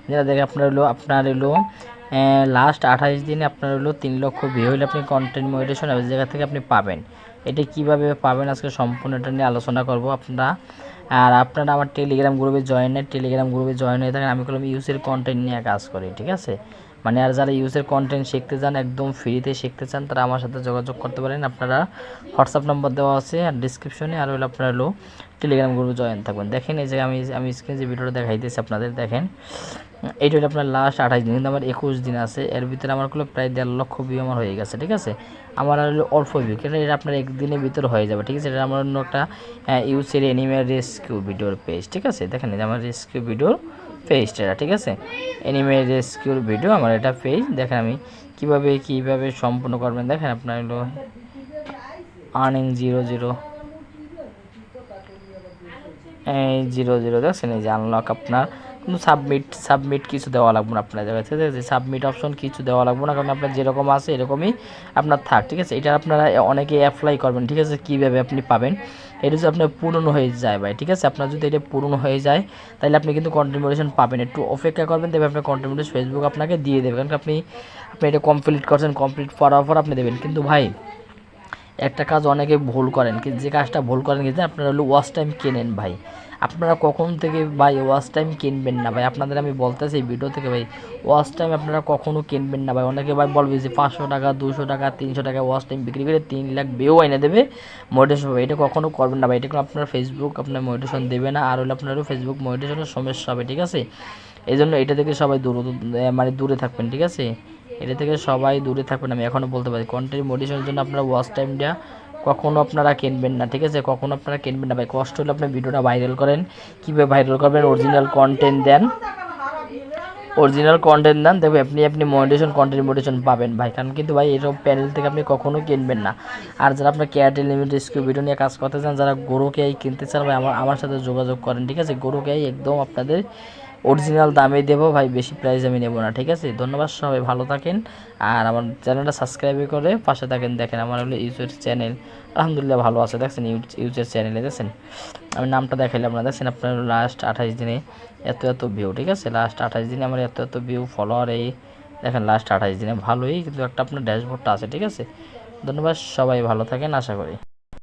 যেটা দেখে আপনার হলো লাস্ট 28 দিনে আপনার হলো 3 লক্ষ ভিউ হলে আপনি কন্টেন্ট মনিটাইজেশন ওই জায়গা থেকে আপনি পাবেন। এটা কিভাবে পাবেন আজকে সম্পূর্ণ এটা নিয়ে আলোচনা করব। আপনারা আমার টেলিগ্রাম গ্রুপে জয়েন হয়ে থাকেন। আমি করলাম ইউসের কন্টেন্ট নিয়ে কাজ করি, ঠিক আছে। মানে আর যারা ইউজের কন্টেন্ট শিখতে চান, একদম ফ্রিতে শিখতে চান, তারা আমার সাথে যোগাযোগ করতে পারেন। আপনারা হোয়াটসঅ্যাপ নম্বর দেওয়া আছে আর ডিসক্রিপশনে, আর হলো আপনারা টেলিগ্রাম গ্রুপে জয়েন থাকবেন। দেখেন এই যে আমি স্ক্রিনে যে ভিডিওটা দেখাইতেছি আপনাদের, দেখেন এইটা হলো আপনার লাস্ট 28 দিন, কিন্তু আমার 21 দিন আছে। এর ভিতরে আমার প্রায় 1.5 লক্ষ ভিউ আমার হয়ে গেছে, ঠিক আছে। আমার হলো অল্প ভিউ, কিন্তু এটা আপনার একদিনের ভিতরে হয়ে যাবে, ঠিক আছে। এটা আমার অন্য একটা ইউসের অ্যানিমে রেস্কিউ ভিডিওর পেজ, ঠিক আছে। দেখেন এই যে আমার রেস্কিউ ভিডিওর পেজটা, ঠিক আছে। অ্যানিমে রেস্কিউর ভিডিও আমার এটা পেজ। দেখেন আমি কিভাবে সম্পূর্ণ করবেন। দেখেন আপনার হলো আর্নিং 00 দেখছেন এই যে আনলক আপনার কিন্তু সাবমিট কিছু দেওয়া লাগবে না আপনার জায়গায়, ঠিক আছে। সাবমিট অপশন কিছু দেওয়া লাগবে না, কারণ আপনার যেরকম আছে এরকমই আপনার থাক, ঠিক আছে। এটা আপনারা অনেকে অ্যাপ্লাই করবেন, ঠিক আছে। কীভাবে আপনি পাবেন, এটা যদি আপনার পূরণ হয়ে যায় ভাই, ঠিক আছে। আপনার যদি এটা পূরণ হয়ে যায় তাহলে আপনি কিন্তু কন্টেন্ট মনিটাইজেশন পাবেন। একটু অপেক্ষা করবেন, তবে আপনার কন্টেন্ট মনিটাইজেশন ফেসবুক আপনাকে দিয়ে দেবে, কারণ আপনি এটা কমপ্লিট করছেন, কমপ্লিট করার পর আপনি দেবেন। কিন্তু ভাই একটা কাজ অনেকে ভুল করেন, কিন্তু যে কাজটা ভুল করেন কিন্তু আপনারা হলো ওয়াচ টাইম কেনেন ভাই। আপনারা কখন থেকে ভাই ওয়াচ টাইম কিনবেন না ভাই, আপনাদের আমি বলতেছি এই ভিডিও থেকে ভাই, ওয়াচ টাইম আপনারা কখনও কিনবেন না ভাই। অনেকে ভাই বলবে যে 500 টাকা 200 টাকা 300 টাকা ওয়াচ টাইম বিক্রি করে 3 লাখ ভিউ এনে দেবে মনিটাইজেশন হবে। এটা কখনো করবেন না ভাই, এটা কোনো আপনার ফেসবুক আপনার মনিটাইজেশন দেবে না, আর হলো আপনার ফেসবুক মনিটাইজেশনের সমস্যা হবে, ঠিক আছে। এই জন্য এটা থেকে সবাই দূরে থাকবেন, ঠিক আছে। এটা থেকে সবাই দূরে থাকবেন। আমি এখনও বলতে পারি কন্টেন্ট মনিটাইজেশনের জন্য আপনারা ওয়াচ টাইমটা কখনো আপনারা কিনবেন না, ঠিক আছে। কখনো আপনারা কিনবেন না ভাই। কষ্ট হলে আপনি ভিডিওটা ভাইরাল করেন। কীভাবে ভাইরাল করবেন, অরিজিনাল কন্টেন্ট দেন, দেখবে আপনি মনিটাইজেশন পাবেন ভাই। কারণ কিন্তু ভাই এসব প্যানেল থেকে আপনি কখনো কিনবেন না। আর যারা আপনার কেয়ারটেল লিমিটেড রেস্কিউ ভিডিও নিয়ে কাজ করতে চান, যারা গরুকে কিনতে চান ভাই, আমার সাথে যোগাযোগ করেন, ঠিক আছে। গরুকে একদম আপনাদের অরিজিনাল দামে দেবো ভাই, বেশি প্রাইস আমি নেবো না, ঠিক আছে। ধন্যবাদ, সবাই ভালো থাকেন। আর আমার চ্যানেলটা সাবস্ক্রাইব করে পাশে থাকেন। দেখেন আমার হলো ইউটিউব চ্যানেল আলহামদুলিল্লাহ ভালো আছে, দেখছেন ইউটিউব চ্যানেলে দেখছেন আমি নামটা দেখাইলাম না, দেখছেন আপনার লাস্ট 28 দিনে এত ভিউ, ঠিক আছে। লাস্ট 28 দিনে আমার এত ভিউ ফলোয়ার এই দেখেন লাস্ট 28 দিনে ভালোই, কিন্তু একটা আপনার ড্যাশবোর্ডটা আছে, ঠিক আছে। ধন্যবাদ, সবাই ভালো থাকেন আশা করি।